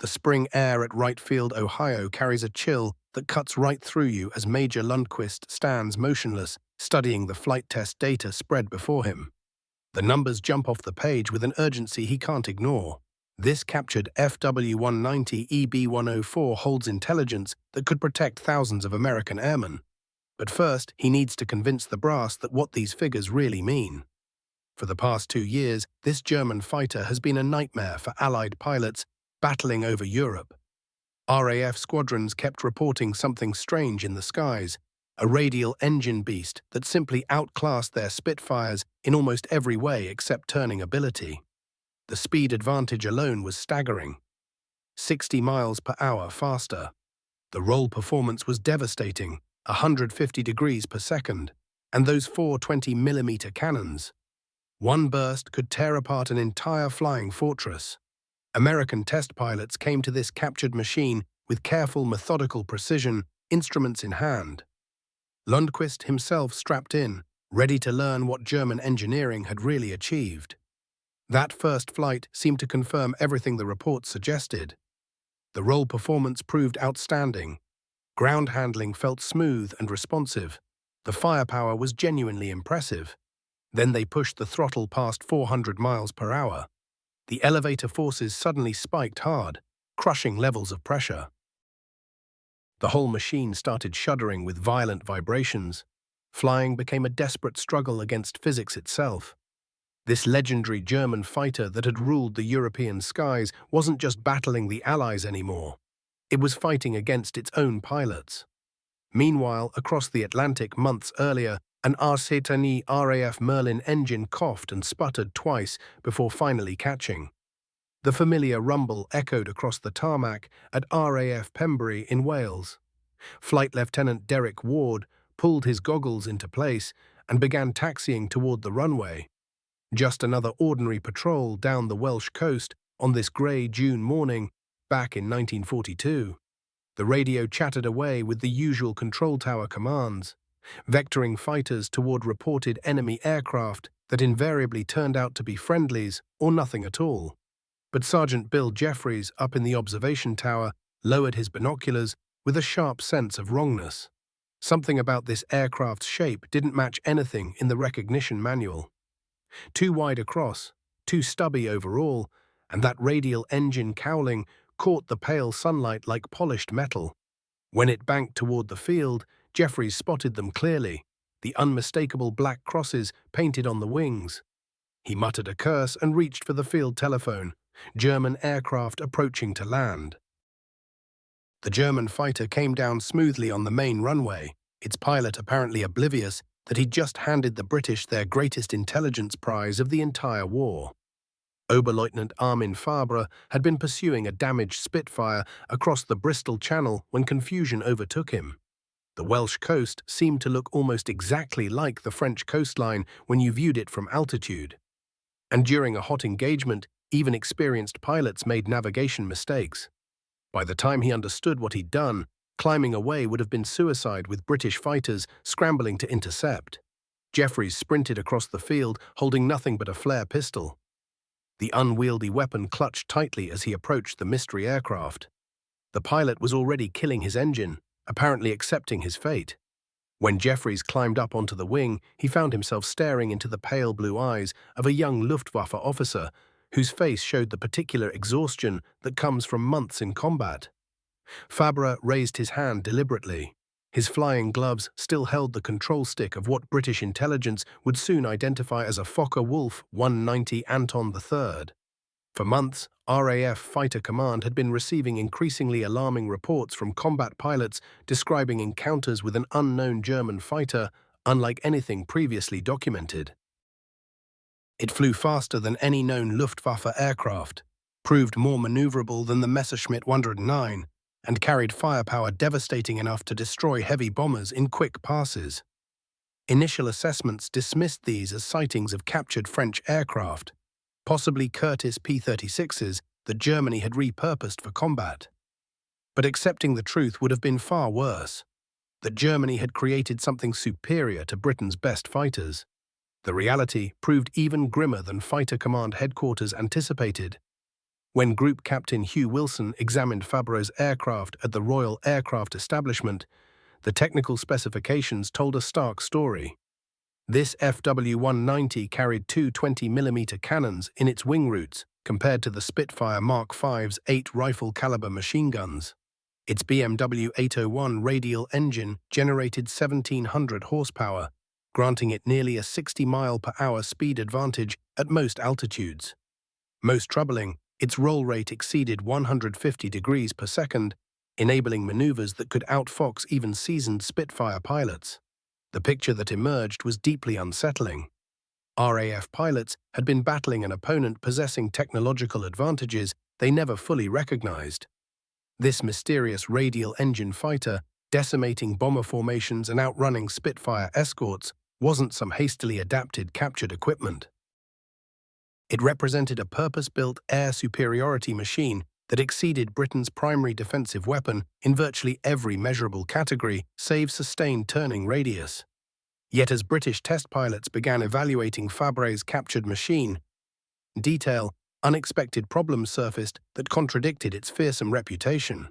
The spring air at Wright Field, Ohio carries a chill that cuts right through you as Major Lundquist stands motionless, studying the flight test data spread before him. The numbers jump off the page with an urgency he can't ignore. This captured FW-190 EB-104 holds intelligence that could protect thousands of American airmen. But first, he needs to convince the brass that what these figures really mean. For the past 2 years, this German fighter has been a nightmare for Allied pilots battling over Europe. RAF squadrons kept reporting something strange in the skies, a radial engine beast that simply outclassed their Spitfires in almost every way except turning ability. The speed advantage alone was staggering. 60 miles per hour faster. The roll performance was devastating, 150 degrees per second, and those 4 20mm cannons. One burst could tear apart an entire flying fortress. American test pilots came to this captured machine with careful, methodical precision, instruments in hand. Lundquist himself strapped in, ready to learn what German engineering had really achieved. That first flight seemed to confirm everything the reports suggested. The roll performance proved outstanding. Ground handling felt smooth and responsive. The firepower was genuinely impressive. Then they pushed the throttle past 400 miles per hour. The elevator forces suddenly spiked hard, crushing levels of pressure. The whole machine started shuddering with violent vibrations. Flying became a desperate struggle against physics itself. This legendary German fighter that had ruled the European skies wasn't just battling the Allies anymore. It was fighting against its own pilots. Meanwhile, across the Atlantic months earlier, an R-70 RAF Merlin engine coughed and sputtered twice before finally catching. The familiar rumble echoed across the tarmac at RAF Pembury in Wales. Flight Lieutenant Derek Ward pulled his goggles into place and began taxiing toward the runway. Just another ordinary patrol down the Welsh coast on this grey June morning back in 1942. The radio chattered away with the usual control tower commands, vectoring fighters toward reported enemy aircraft that invariably turned out to be friendlies or nothing at all. But Sergeant Bill Jeffries up in the observation tower lowered his binoculars with a sharp sense of wrongness. Something about this aircraft's shape didn't match anything in the recognition manual. Too wide across, too stubby overall, and that radial engine cowling caught the pale sunlight like polished metal. When it banked toward the field, Jeffries spotted them clearly, the unmistakable black crosses painted on the wings. He muttered a curse and reached for the field telephone. German aircraft approaching to land. The German fighter came down smoothly on the main runway, its pilot apparently oblivious that he'd just handed the British their greatest intelligence prize of the entire war. Oberleutnant Armin Fabre had been pursuing a damaged Spitfire across the Bristol Channel when confusion overtook him. The Welsh coast seemed to look almost exactly like the French coastline when you viewed it from altitude. And during a hot engagement, even experienced pilots made navigation mistakes. By the time he understood what he'd done, climbing away would have been suicide with British fighters scrambling to intercept. Jeffries sprinted across the field, holding nothing but a flare pistol. The unwieldy weapon clutched tightly as he approached the mystery aircraft. The pilot was already killing his engine, apparently accepting his fate. When Jeffries climbed up onto the wing, he found himself staring into the pale blue eyes of a young Luftwaffe officer whose face showed the particular exhaustion that comes from months in combat. Fabre raised his hand deliberately. His flying gloves still held the control stick of what British intelligence would soon identify as a Fokker-Wulf 190 Anton III. For months, RAF Fighter Command had been receiving increasingly alarming reports from combat pilots describing encounters with an unknown German fighter, unlike anything previously documented. It flew faster than any known Luftwaffe aircraft, proved more maneuverable than the Messerschmitt 109, and carried firepower devastating enough to destroy heavy bombers in quick passes. Initial assessments dismissed these as sightings of captured French aircraft, possibly Curtiss P-36s that Germany had repurposed for combat. But accepting the truth would have been far worse, that Germany had created something superior to Britain's best fighters. The reality proved even grimmer than Fighter Command headquarters anticipated. When Group Captain Hugh Wilson examined Fabre's aircraft at the Royal Aircraft Establishment, the technical specifications told a stark story. This FW-190 carried two 20mm cannons in its wing roots, compared to the Spitfire Mark V's 8 rifle-caliber machine guns. Its BMW 801 radial engine generated 1,700 horsepower, granting it nearly a 60-mile-per-hour speed advantage at most altitudes. Most troubling, its roll rate exceeded 150 degrees per second, enabling maneuvers that could outfox even seasoned Spitfire pilots. The picture that emerged was deeply unsettling. RAF pilots had been battling an opponent possessing technological advantages they never fully recognized. This mysterious radial engine fighter, decimating bomber formations and outrunning Spitfire escorts, wasn't some hastily adapted captured equipment. It represented a purpose-built air superiority machine that exceeded Britain's primary defensive weapon in virtually every measurable category, save sustained turning radius. Yet as British test pilots began evaluating Fabre's captured machine, unexpected problems surfaced that contradicted its fearsome reputation.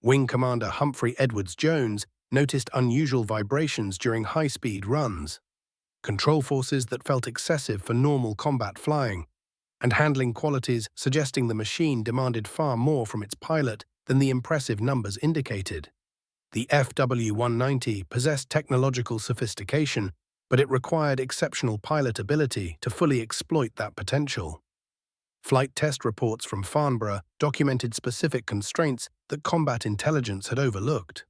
Wing Commander Humphrey Edwards-Jones noticed unusual vibrations during high-speed runs, control forces that felt excessive for normal combat flying, and handling qualities suggesting the machine demanded far more from its pilot than the impressive numbers indicated. The FW-190 possessed technological sophistication, but it required exceptional pilot ability to fully exploit that potential. Flight test reports from Farnborough documented specific constraints that combat intelligence had overlooked.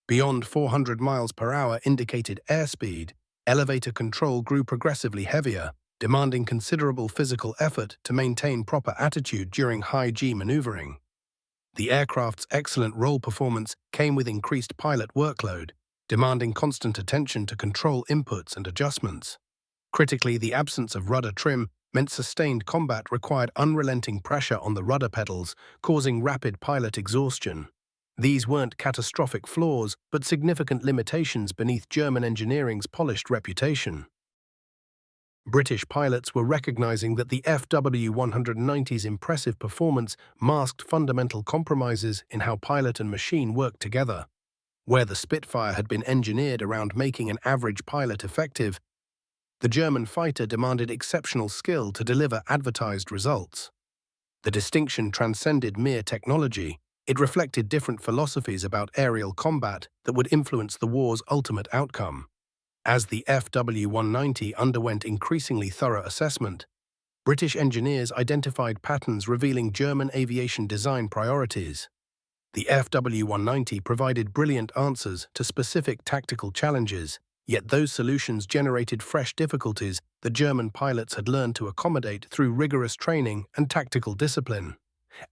Beyond 400 miles per hour indicated airspeed, elevator control grew progressively heavier, demanding considerable physical effort to maintain proper attitude during high-G maneuvering. The aircraft's excellent roll performance came with increased pilot workload, demanding constant attention to control inputs and adjustments. Critically, the absence of rudder trim meant sustained combat required unrelenting pressure on the rudder pedals, causing rapid pilot exhaustion. These weren't catastrophic flaws, but significant limitations beneath German engineering's polished reputation. British pilots were recognizing that the FW-190's impressive performance masked fundamental compromises in how pilot and machine worked together. Where the Spitfire had been engineered around making an average pilot effective, the German fighter demanded exceptional skill to deliver advertised results. The distinction transcended mere technology. It reflected different philosophies about aerial combat that would influence the war's ultimate outcome. As the FW-190 underwent increasingly thorough assessment, British engineers identified patterns revealing German aviation design priorities. The FW-190 provided brilliant answers to specific tactical challenges, yet those solutions generated fresh difficulties that German pilots had learned to accommodate through rigorous training and tactical discipline.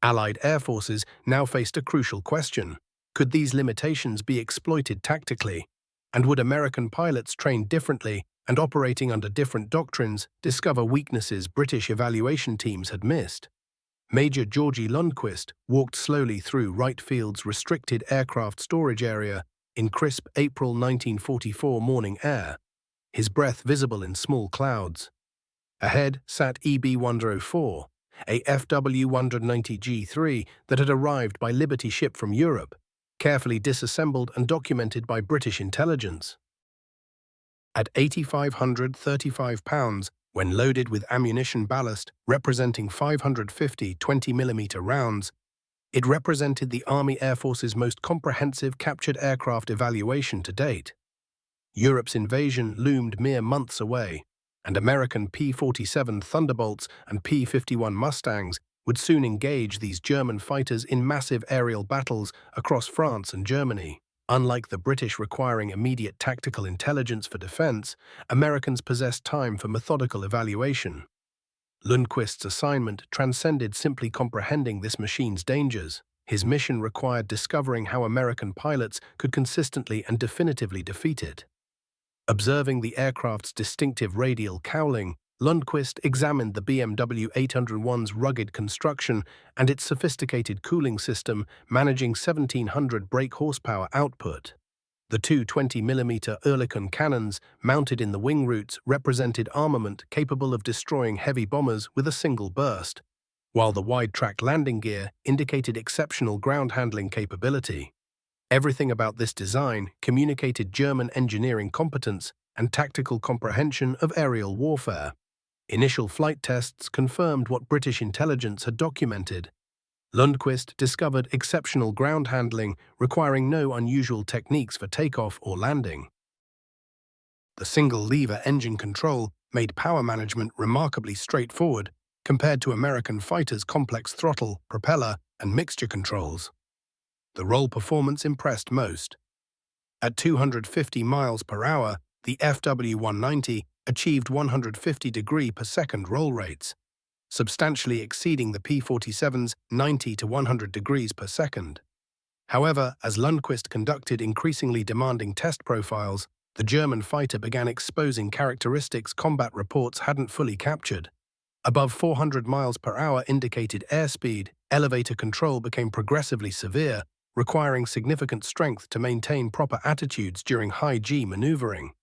Allied air forces now faced a crucial question: could these limitations be exploited tactically? And would American pilots trained differently and operating under different doctrines discover weaknesses British evaluation teams had missed? Major Georgie Lundquist walked slowly through Wright Field's restricted aircraft storage area in crisp April 1944 morning air, his breath visible in small clouds. Ahead sat EB-104, a FW-190G3 that had arrived by Liberty ship from Europe, carefully disassembled and documented by British intelligence. At 8,535 pounds, when loaded with ammunition ballast representing 550 20mm rounds, it represented the Army Air Force's most comprehensive captured aircraft evaluation to date. Europe's invasion loomed mere months away, and American P-47 Thunderbolts and P-51 Mustangs would soon engage these German fighters in massive aerial battles across France and Germany. Unlike the British requiring immediate tactical intelligence for defense, Americans possessed time for methodical evaluation. Lundquist's assignment transcended simply comprehending this machine's dangers. His mission required discovering how American pilots could consistently and definitively defeat it. Observing the aircraft's distinctive radial cowling, Lundquist examined the BMW 801's rugged construction and its sophisticated cooling system, managing 1,700 brake horsepower output. The two 20mm Oerlikon cannons mounted in the wing roots represented armament capable of destroying heavy bombers with a single burst, while the wide-track landing gear indicated exceptional ground handling capability. Everything about this design communicated German engineering competence and tactical comprehension of aerial warfare. Initial flight tests confirmed what British intelligence had documented. Lundquist discovered exceptional ground handling requiring no unusual techniques for takeoff or landing. The single-lever engine control made power management remarkably straightforward compared to American fighters' complex throttle, propeller, and mixture controls. The roll performance impressed most. At 250 miles per hour, the FW-190 achieved 150 degree per second roll rates, substantially exceeding the P-47's 90 to 100 degrees per second. However, as Lundquist conducted increasingly demanding test profiles, the German fighter began exposing characteristics combat reports hadn't fully captured. Above 400 miles per hour indicated airspeed, elevator control became progressively severe, requiring significant strength to maintain proper attitudes during high-G maneuvering.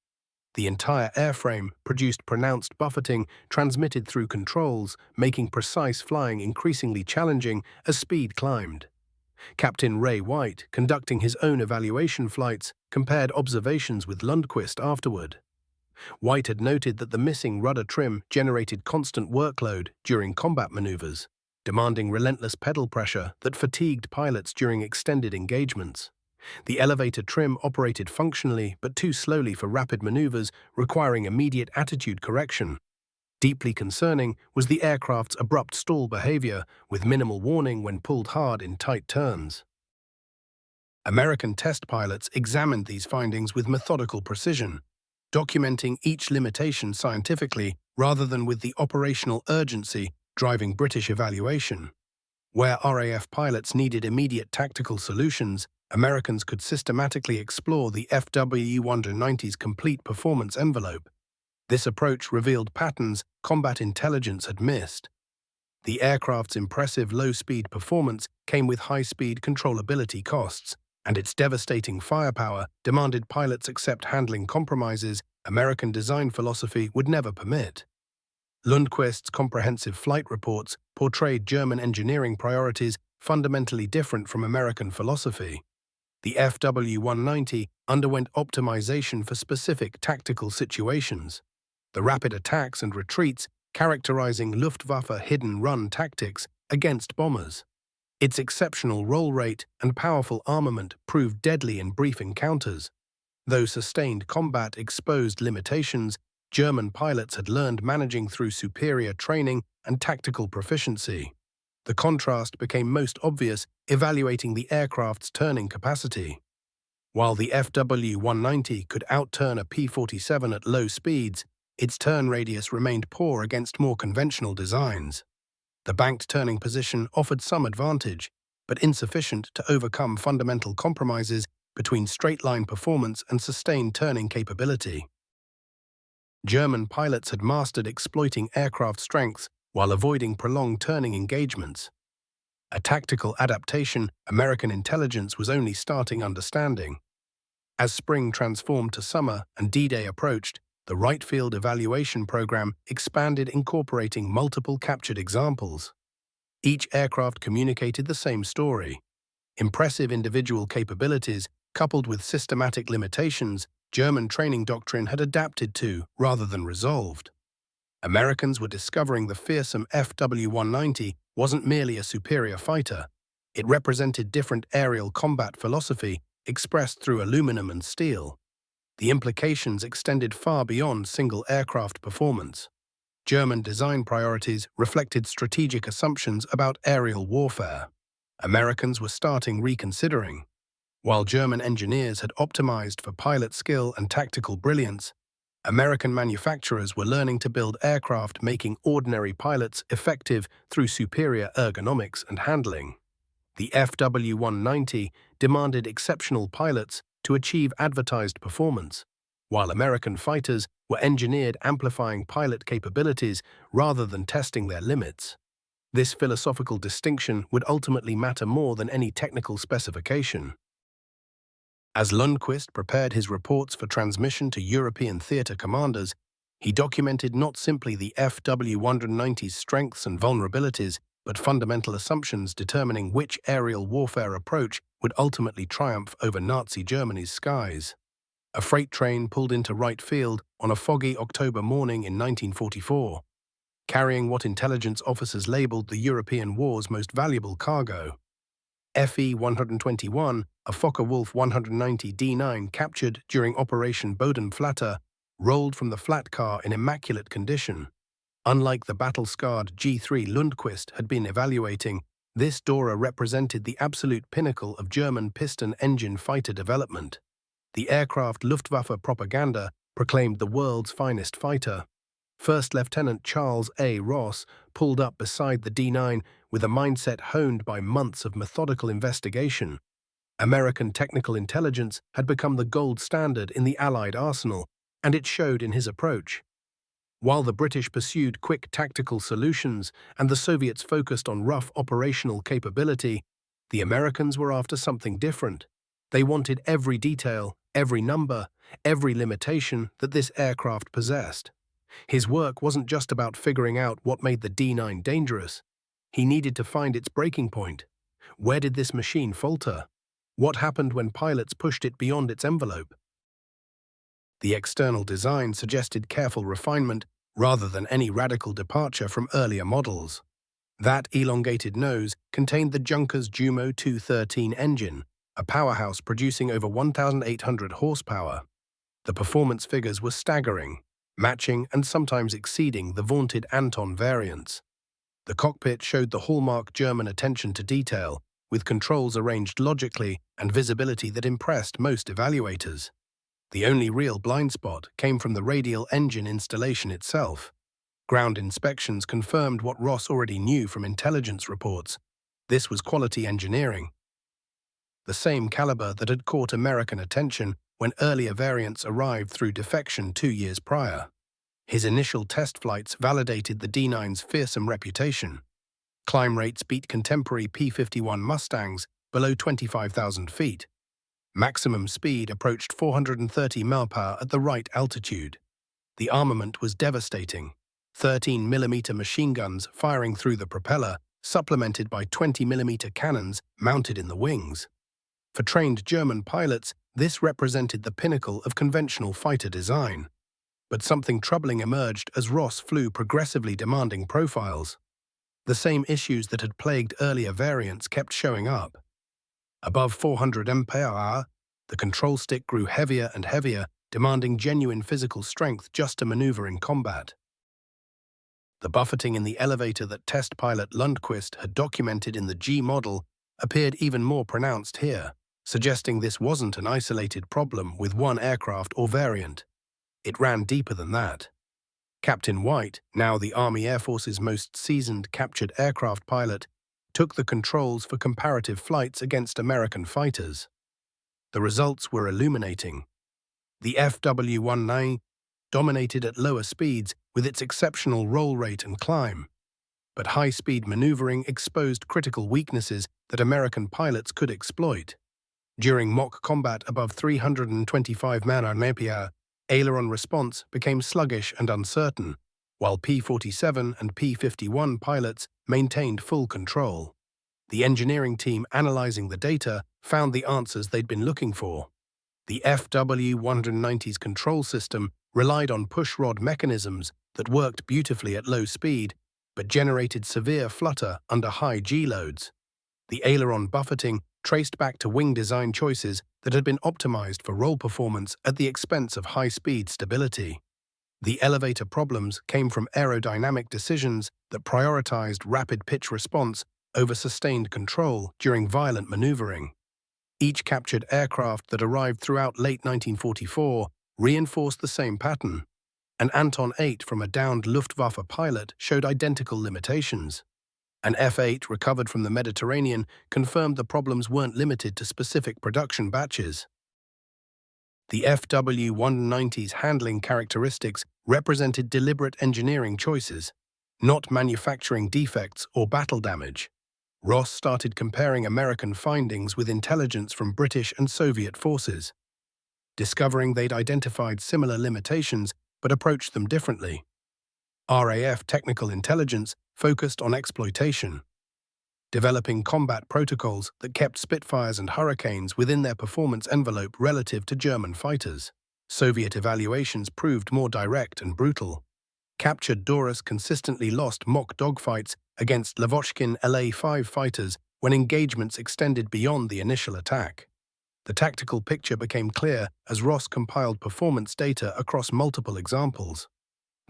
The entire airframe produced pronounced buffeting transmitted through controls, making precise flying increasingly challenging as speed climbed. Captain Ray White, conducting his own evaluation flights, compared observations with Lundquist afterward. White had noted that the missing rudder trim generated constant workload during combat maneuvers, demanding relentless pedal pressure that fatigued pilots during extended engagements. The elevator trim operated functionally but too slowly for rapid maneuvers, requiring immediate attitude correction. Deeply concerning was the aircraft's abrupt stall behavior, with minimal warning when pulled hard in tight turns. American test pilots examined these findings with methodical precision, documenting each limitation scientifically rather than with the operational urgency driving British evaluation. Where RAF pilots needed immediate tactical solutions, Americans could systematically explore the FW-190's complete performance envelope. This approach revealed patterns combat intelligence had missed. The aircraft's impressive low-speed performance came with high-speed controllability costs, and its devastating firepower demanded pilots accept handling compromises American design philosophy would never permit. Lundquist's comprehensive flight reports portrayed German engineering priorities fundamentally different from American philosophy. The FW-190 underwent optimization for specific tactical situations. The rapid attacks and retreats characterizing Luftwaffe hidden-run tactics against bombers. Its exceptional roll rate and powerful armament proved deadly in brief encounters. Though sustained combat exposed limitations, German pilots had learned managing through superior training and tactical proficiency. The contrast became most obvious evaluating the aircraft's turning capacity. While the FW-190 could outturn a P-47 at low speeds, its turn radius remained poor against more conventional designs. The banked turning position offered some advantage, but insufficient to overcome fundamental compromises between straight-line performance and sustained turning capability. German pilots had mastered exploiting aircraft strengths while avoiding prolonged turning engagements. A tactical adaptation American intelligence was only starting understanding. As spring transformed to summer and D-Day approached, the Wright Field Evaluation Program expanded, incorporating multiple captured examples. Each aircraft communicated the same story. Impressive individual capabilities, coupled with systematic limitations, German training doctrine had adapted to rather than resolved. Americans were discovering the fearsome FW-190 wasn't merely a superior fighter. It represented different aerial combat philosophy expressed through aluminum and steel. The implications extended far beyond single aircraft performance. German design priorities reflected strategic assumptions about aerial warfare. Americans were starting reconsidering. While German engineers had optimized for pilot skill and tactical brilliance, American manufacturers were learning to build aircraft making ordinary pilots effective through superior ergonomics and handling. The FW-190 demanded exceptional pilots to achieve advertised performance, while American fighters were engineered amplifying pilot capabilities rather than testing their limits. This philosophical distinction would ultimately matter more than any technical specification. As Lundquist prepared his reports for transmission to European theater commanders, he documented not simply the FW-190's strengths and vulnerabilities, but fundamental assumptions determining which aerial warfare approach would ultimately triumph over Nazi Germany's skies. A freight train pulled into right field on a foggy October morning in 1944, carrying what intelligence officers labeled the European war's most valuable cargo. Fe-121, a Focke-Wulf 190 D9 captured during Operation Bodenplatte, rolled from the flat car in immaculate condition. Unlike the battle-scarred G3 Lundquist had been evaluating, this Dora represented the absolute pinnacle of German piston-engine fighter development. The aircraft Luftwaffe propaganda proclaimed the world's finest fighter. First Lieutenant Charles A. Ross pulled up beside the D9 with a mindset honed by months of methodical investigation. American technical intelligence had become the gold standard in the Allied arsenal, and it showed in his approach. While the British pursued quick tactical solutions and the Soviets focused on rough operational capability, the Americans were after something different. They wanted every detail, every number, every limitation that this aircraft possessed. His work wasn't just about figuring out what made the D9 dangerous. He needed to find its breaking point. Where did this machine falter? What happened when pilots pushed it beyond its envelope? The external design suggested careful refinement rather than any radical departure from earlier models. That elongated nose contained the Junkers Jumo 213 engine, a powerhouse producing over 1,800 horsepower. The performance figures were staggering, matching and sometimes exceeding the vaunted Anton variants. The cockpit showed the hallmark German attention to detail, with controls arranged logically and visibility that impressed most evaluators. The only real blind spot came from the radial engine installation itself. Ground inspections confirmed what Ross already knew from intelligence reports. This was quality engineering. The same caliber that had caught American attention when earlier variants arrived through defection 2 years prior. His initial test flights validated the D9's fearsome reputation. Climb rates beat contemporary P-51 Mustangs below 25,000 feet. Maximum speed approached 430 mph at the right altitude. The armament was devastating. 13mm machine guns firing through the propeller, supplemented by 20mm cannons mounted in the wings. For trained German pilots, this represented the pinnacle of conventional fighter design. But something troubling emerged as Ross flew progressively demanding profiles. The same issues that had plagued earlier variants kept showing up. Above 400 mph, the control stick grew heavier and heavier, demanding genuine physical strength just to maneuver in combat. The buffeting in the elevator that test pilot Lundquist had documented in the G model appeared even more pronounced here, suggesting this wasn't an isolated problem with one aircraft or variant. It ran deeper than that. Captain White, now the Army Air Force's most seasoned captured aircraft pilot, took the controls for comparative flights against American fighters. The results were illuminating. The FW-19 dominated at lower speeds with its exceptional roll rate and climb, but high-speed maneuvering exposed critical weaknesses that American pilots could exploit. During mock combat above 325 mph, aileron response became sluggish and uncertain, while P-47 and P-51 pilots maintained full control. The engineering team analyzing the data found the answers they'd been looking for. The FW-190's control system relied on pushrod mechanisms that worked beautifully at low speed, but generated severe flutter under high G-loads. The aileron buffeting traced back to wing design choices that had been optimized for roll performance at the expense of high-speed stability. The elevator problems came from aerodynamic decisions that prioritized rapid pitch response over sustained control during violent maneuvering. Each captured aircraft that arrived throughout late 1944 reinforced the same pattern. An Anton 8 from a downed Luftwaffe pilot showed identical limitations. An F-8 recovered from the Mediterranean confirmed the problems weren't limited to specific production batches. The FW-190's handling characteristics represented deliberate engineering choices, not manufacturing defects or battle damage. Ross started comparing American findings with intelligence from British and Soviet forces, discovering they'd identified similar limitations but approached them differently. RAF technical intelligence focused on exploitation, developing combat protocols that kept Spitfires and Hurricanes within their performance envelope relative to German fighters. Soviet evaluations proved more direct and brutal. Captured Dorus consistently lost mock dogfights against Lavochkin La-5 fighters when engagements extended beyond the initial attack. The tactical picture became clear as Ross compiled performance data across multiple examples.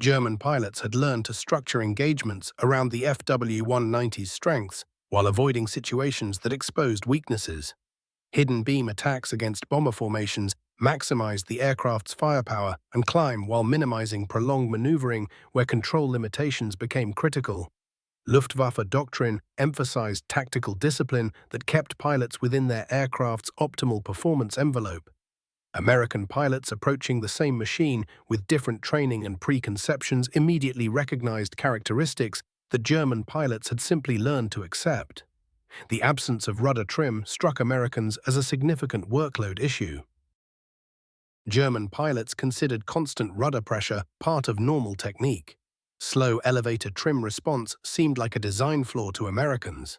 German pilots had learned to structure engagements around the FW-190's strengths while avoiding situations that exposed weaknesses. Hidden beam attacks against bomber formations maximized the aircraft's firepower and climb while minimizing prolonged maneuvering where control limitations became critical. Luftwaffe doctrine emphasized tactical discipline that kept pilots within their aircraft's optimal performance envelope. American pilots approaching the same machine with different training and preconceptions immediately recognized characteristics that German pilots had simply learned to accept. The absence of rudder trim struck Americans as a significant workload issue. German pilots considered constant rudder pressure part of normal technique. Slow elevator trim response seemed like a design flaw to Americans.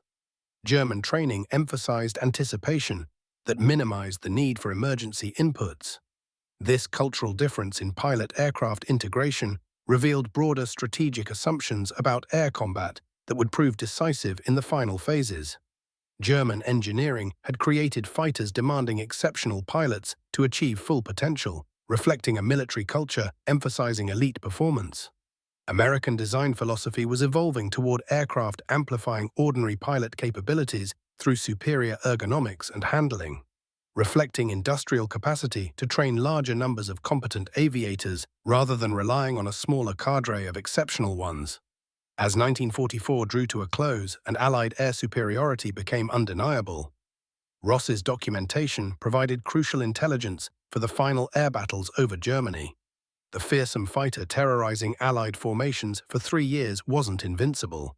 German training emphasized anticipation that minimized the need for emergency inputs. This cultural difference in pilot-aircraft integration revealed broader strategic assumptions about air combat that would prove decisive in the final phases. German engineering had created fighters demanding exceptional pilots to achieve full potential, reflecting a military culture emphasizing elite performance. American design philosophy was evolving toward aircraft amplifying ordinary pilot capabilities through superior ergonomics and handling, reflecting industrial capacity to train larger numbers of competent aviators rather than relying on a smaller cadre of exceptional ones. As 1944 drew to a close and Allied air superiority became undeniable, Ross's documentation provided crucial intelligence for the final air battles over Germany. The fearsome fighter terrorizing Allied formations for 3 years wasn't invincible.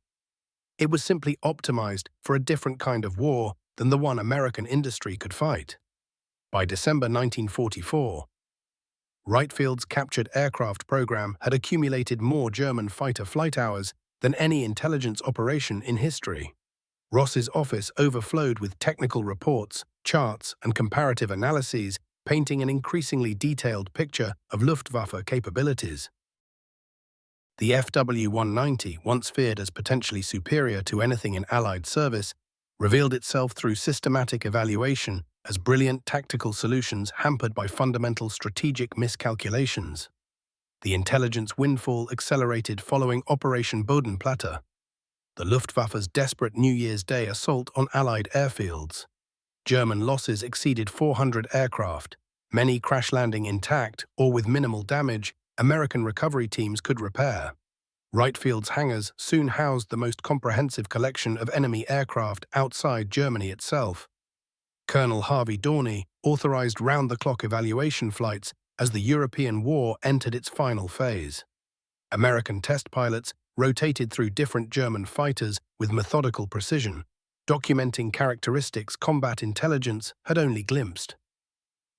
It was simply optimized for a different kind of war than the one American industry could fight. By December 1944, Wrightfield's captured aircraft program had accumulated more German fighter flight hours than any intelligence operation in history. Ross's office overflowed with technical reports, charts, and comparative analyses, painting an increasingly detailed picture of Luftwaffe capabilities. The FW-190, once feared as potentially superior to anything in Allied service, revealed itself through systematic evaluation as brilliant tactical solutions hampered by fundamental strategic miscalculations. The intelligence windfall accelerated following Operation Bodenplatte, the Luftwaffe's desperate New Year's Day assault on Allied airfields. German losses exceeded 400 aircraft, many crash-landing intact or with minimal damage American recovery teams could repair. Wrightfield's hangars soon housed the most comprehensive collection of enemy aircraft outside Germany itself. Colonel Harvey Dorney authorized round-the-clock evaluation flights as the European war entered its final phase. American test pilots rotated through different German fighters with methodical precision, documenting characteristics combat intelligence had only glimpsed.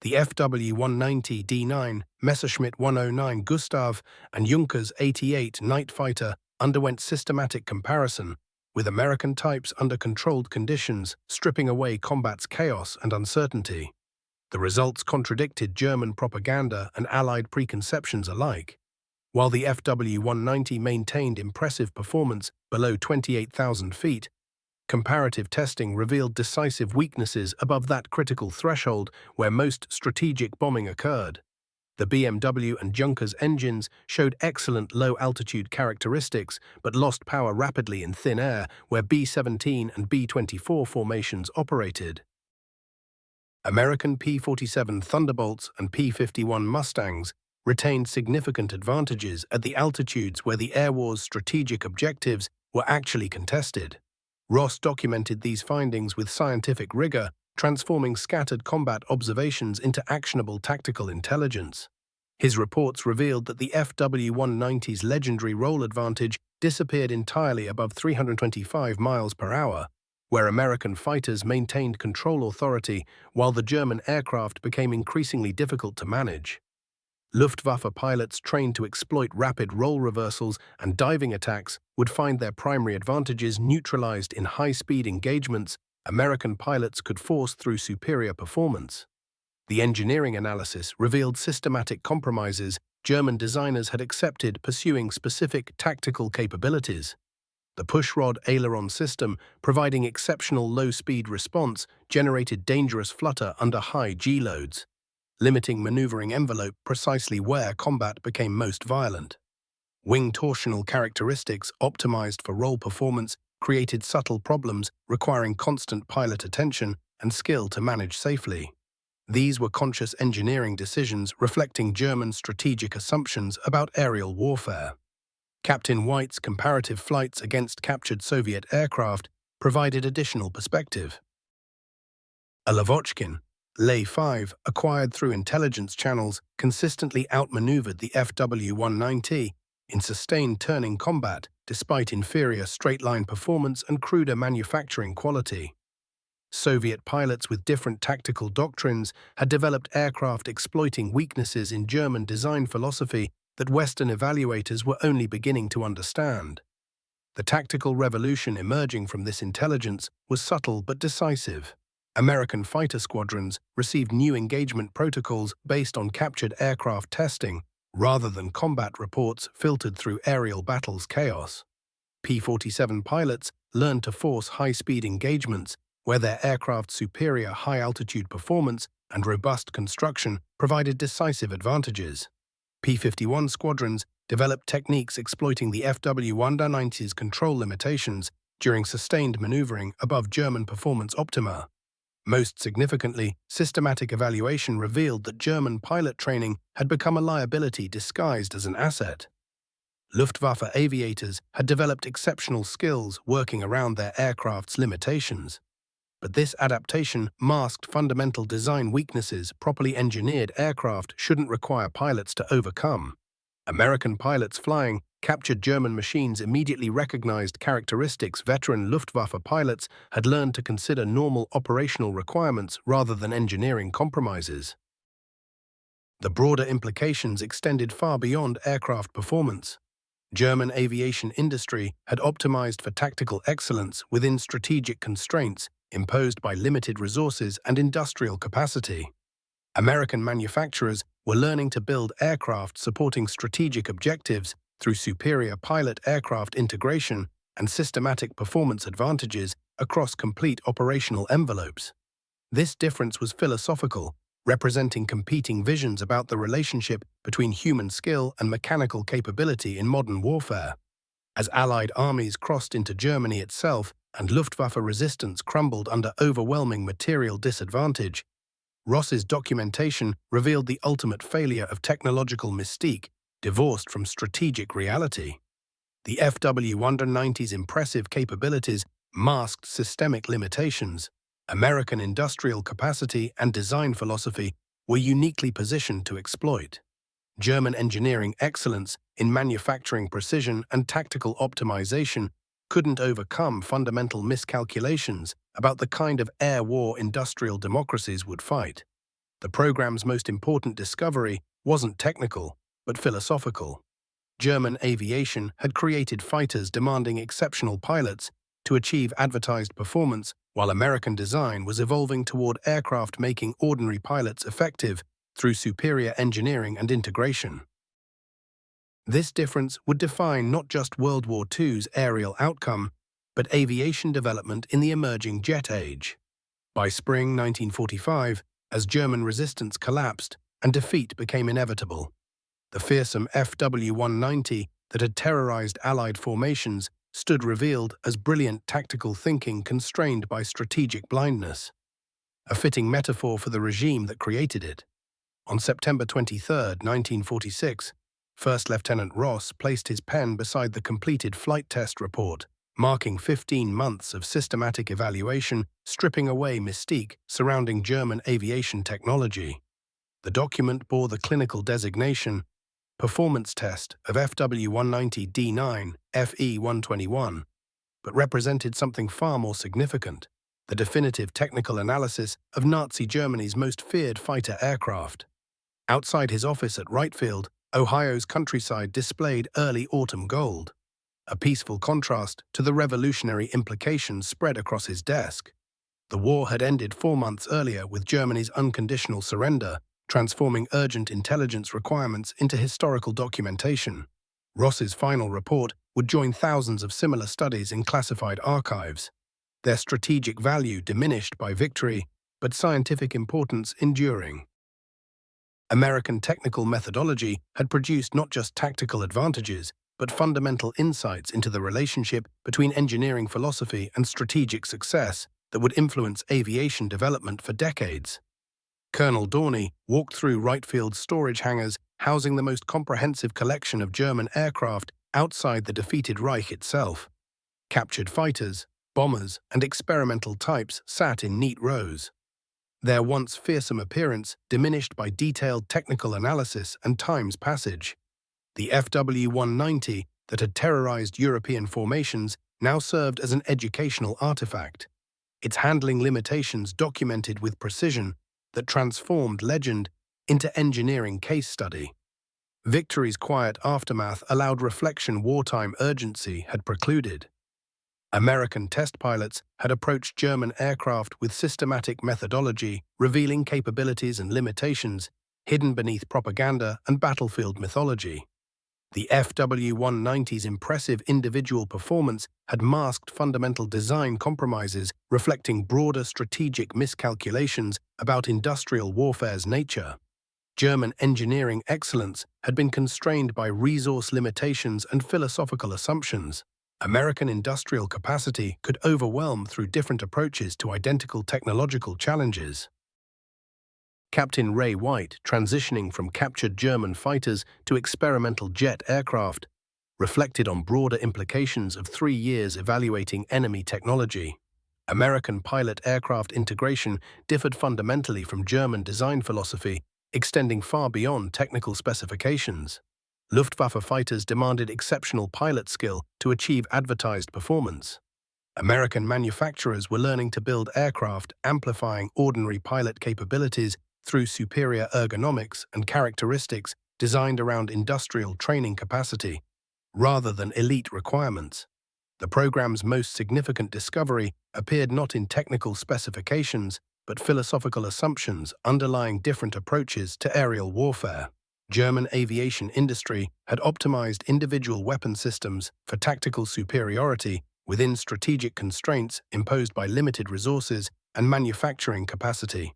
The FW-190 D9, Messerschmitt 109 Gustav, and Junkers 88 Night Fighter underwent systematic comparison, with American types under controlled conditions, stripping away combat's chaos and uncertainty. The results contradicted German propaganda and Allied preconceptions alike. While the FW-190 maintained impressive performance below 28,000 feet, comparative testing revealed decisive weaknesses above that critical threshold where most strategic bombing occurred. The BMW and Junkers engines showed excellent low-altitude characteristics but lost power rapidly in thin air where B-17 and B-24 formations operated. American P-47 Thunderbolts and P-51 Mustangs retained significant advantages at the altitudes where the air war's strategic objectives were actually contested. Ross documented these findings with scientific rigor, transforming scattered combat observations into actionable tactical intelligence. His reports revealed that the FW-190's legendary roll advantage disappeared entirely above 325 miles per hour, where American fighters maintained control authority while the German aircraft became increasingly difficult to manage. Luftwaffe pilots trained to exploit rapid role reversals and diving attacks would find their primary advantages neutralized in high-speed engagements American pilots could force through superior performance. The engineering analysis revealed systematic compromises German designers had accepted pursuing specific tactical capabilities. The pushrod aileron system, providing exceptional low-speed response, generated dangerous flutter under high G-loads, limiting maneuvering envelope precisely where combat became most violent. Wing torsional characteristics optimized for roll performance created subtle problems requiring constant pilot attention and skill to manage safely. These were conscious engineering decisions reflecting German strategic assumptions about aerial warfare. Captain White's comparative flights against captured Soviet aircraft provided additional perspective. A Lavochkin, Lay-5, acquired through intelligence channels, consistently outmaneuvered the FW-190 in sustained turning combat despite inferior straight-line performance and cruder manufacturing quality. Soviet pilots with different tactical doctrines had developed aircraft exploiting weaknesses in German design philosophy that Western evaluators were only beginning to understand. The tactical revolution emerging from this intelligence was subtle but decisive. American fighter squadrons received new engagement protocols based on captured aircraft testing rather than combat reports filtered through aerial battles chaos. P-47 pilots learned to force high-speed engagements where their aircraft's superior high-altitude performance and robust construction provided decisive advantages. P-51 squadrons developed techniques exploiting the FW-190's control limitations during sustained maneuvering above German performance optima. Most significantly, systematic evaluation revealed that German pilot training had become a liability disguised as an asset. Luftwaffe aviators had developed exceptional skills working around their aircraft's limitations. But this adaptation masked fundamental design weaknesses properly engineered aircraft shouldn't require pilots to overcome. American pilots flying captured German machines immediately recognized characteristics veteran Luftwaffe pilots had learned to consider normal operational requirements rather than engineering compromises. The broader implications extended far beyond aircraft performance. German aviation industry had optimized for tactical excellence within strategic constraints imposed by limited resources and industrial capacity. American manufacturers were learning to build aircraft supporting strategic objectives through superior pilot-aircraft integration and systematic performance advantages across complete operational envelopes. This difference was philosophical, representing competing visions about the relationship between human skill and mechanical capability in modern warfare. As Allied armies crossed into Germany itself and Luftwaffe resistance crumbled under overwhelming material disadvantage, Ross's documentation revealed the ultimate failure of technological mystique divorced from strategic reality. The FW-190's impressive capabilities masked systemic limitations. American industrial capacity and design philosophy were uniquely positioned to exploit. German engineering excellence in manufacturing precision and tactical optimization couldn't overcome fundamental miscalculations about the kind of air war industrial democracies would fight. The program's most important discovery wasn't technical, but philosophical. German aviation had created fighters demanding exceptional pilots to achieve advertised performance, while American design was evolving toward aircraft making ordinary pilots effective through superior engineering and integration. This difference would define not just World War II's aerial outcome, but aviation development in the emerging jet age. By spring 1945, as German resistance collapsed and defeat became inevitable, the fearsome FW-190 that had terrorized Allied formations stood revealed as brilliant tactical thinking constrained by strategic blindness, a fitting metaphor for the regime that created it. On September 23, 1946, First Lieutenant Ross placed his pen beside the completed flight test report, marking 15 months of systematic evaluation, stripping away mystique surrounding German aviation technology. The document bore the clinical designation Performance Test of FW-190-D9 FE-121, but represented something far more significant, the definitive technical analysis of Nazi Germany's most feared fighter aircraft. Outside his office at Wright Field, Ohio's countryside displayed early autumn gold, a peaceful contrast to the revolutionary implications spread across his desk. The war had ended 4 months earlier with Germany's unconditional surrender, transforming urgent intelligence requirements into historical documentation. Ross's final report would join thousands of similar studies in classified archives, their strategic value diminished by victory, but scientific importance enduring. American technical methodology had produced not just tactical advantages, but fundamental insights into the relationship between engineering philosophy and strategic success that would influence aviation development for decades. Colonel Dorney walked through Wright Field's storage hangars, housing the most comprehensive collection of German aircraft outside the defeated Reich itself. Captured fighters, bombers, and experimental types sat in neat rows, their once fearsome appearance diminished by detailed technical analysis and time's passage. The FW-190 that had terrorized European formations now served as an educational artifact, its handling limitations documented with precision that transformed legend into engineering case study. Victory's quiet aftermath allowed reflection wartime urgency had precluded. American test pilots had approached German aircraft with systematic methodology, revealing capabilities and limitations hidden beneath propaganda and battlefield mythology. The FW-190's impressive individual performance had masked fundamental design compromises reflecting broader strategic miscalculations about industrial warfare's nature. German engineering excellence had been constrained by resource limitations and philosophical assumptions. American industrial capacity could overwhelm through different approaches to identical technological challenges. Captain Ray White, transitioning from captured German fighters to experimental jet aircraft, reflected on broader implications of 3 years evaluating enemy technology. American pilot-aircraft integration differed fundamentally from German design philosophy, extending far beyond technical specifications. Luftwaffe fighters demanded exceptional pilot skill to achieve advertised performance. American manufacturers were learning to build aircraft amplifying ordinary pilot capabilities through superior ergonomics and characteristics designed around industrial training capacity, rather than elite requirements. The program's most significant discovery appeared not in technical specifications, but philosophical assumptions underlying different approaches to aerial warfare. German aviation industry had optimized individual weapon systems for tactical superiority within strategic constraints imposed by limited resources and manufacturing capacity.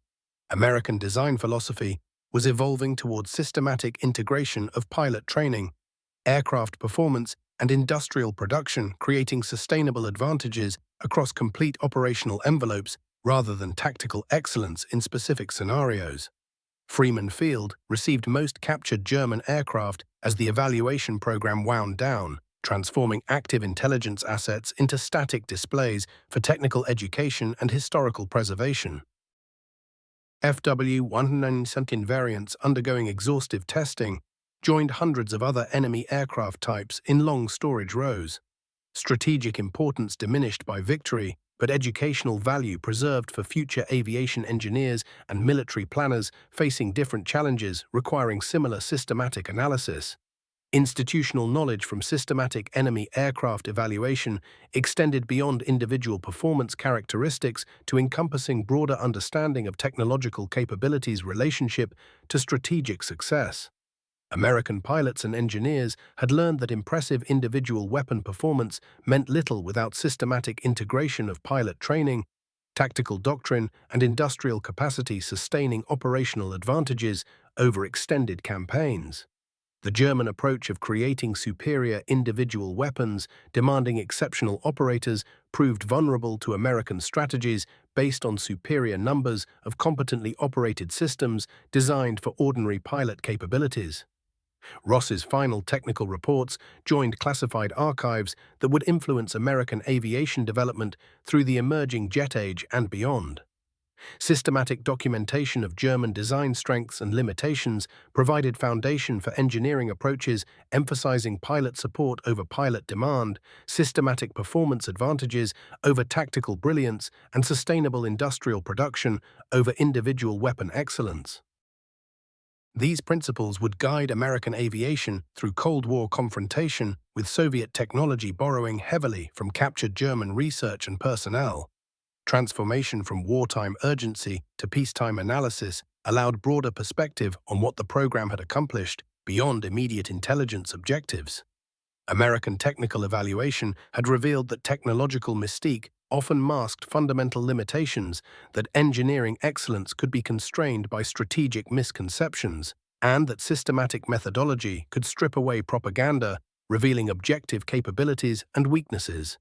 American design philosophy was evolving towards systematic integration of pilot training, aircraft performance, and industrial production, creating sustainable advantages across complete operational envelopes rather than tactical excellence in specific scenarios. Freeman Field received most captured German aircraft as the evaluation program wound down, transforming active intelligence assets into static displays for technical education and historical preservation. FW-190 variants undergoing exhaustive testing joined hundreds of other enemy aircraft types in long storage rows. Strategic importance diminished by victory, but educational value preserved for future aviation engineers and military planners facing different challenges requiring similar systematic analysis. Institutional knowledge from systematic enemy aircraft evaluation extended beyond individual performance characteristics to encompassing broader understanding of technological capabilities' relationship to strategic success. American pilots and engineers had learned that impressive individual weapon performance meant little without systematic integration of pilot training, tactical doctrine, and industrial capacity sustaining operational advantages over extended campaigns. The German approach of creating superior individual weapons, demanding exceptional operators, proved vulnerable to American strategies based on superior numbers of competently operated systems designed for ordinary pilot capabilities. Ross's final technical reports joined classified archives that would influence American aviation development through the emerging jet age and beyond. Systematic documentation of German design strengths and limitations provided foundation for engineering approaches emphasizing pilot support over pilot demand, systematic performance advantages over tactical brilliance, and sustainable industrial production over individual weapon excellence. These principles would guide American aviation through Cold War confrontation, with Soviet technology borrowing heavily from captured German research and personnel. Transformation from wartime urgency to peacetime analysis allowed broader perspective on what the program had accomplished beyond immediate intelligence objectives. American technical evaluation had revealed that technological mystique often masked fundamental limitations, that engineering excellence could be constrained by strategic misconceptions, and that systematic methodology could strip away propaganda, revealing objective capabilities and weaknesses.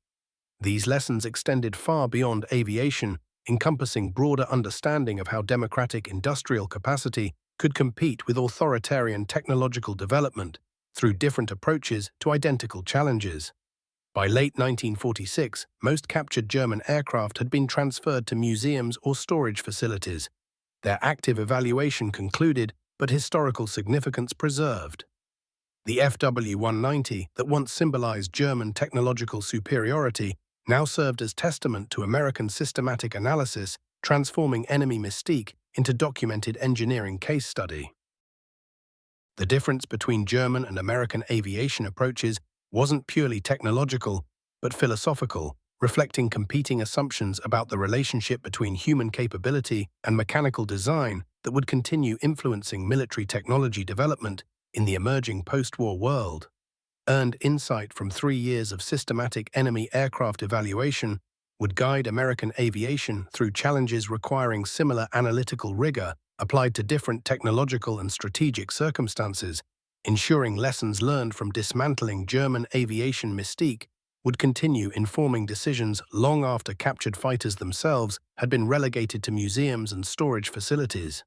These lessons extended far beyond aviation, encompassing broader understanding of how democratic industrial capacity could compete with authoritarian technological development through different approaches to identical challenges. By late 1946, most captured German aircraft had been transferred to museums or storage facilities. Their active evaluation concluded, but historical significance preserved. The FW-190, that once symbolized German technological superiority, now served as testament to American systematic analysis, transforming enemy mystique into documented engineering case study. The difference between German and American aviation approaches wasn't purely technological, but philosophical, reflecting competing assumptions about the relationship between human capability and mechanical design that would continue influencing military technology development in the emerging post-war world. Earned insight from 3 years of systematic enemy aircraft evaluation would guide American aviation through challenges requiring similar analytical rigor applied to different technological and strategic circumstances, ensuring lessons learned from dismantling German aviation mystique would continue informing decisions long after captured fighters themselves had been relegated to museums and storage facilities.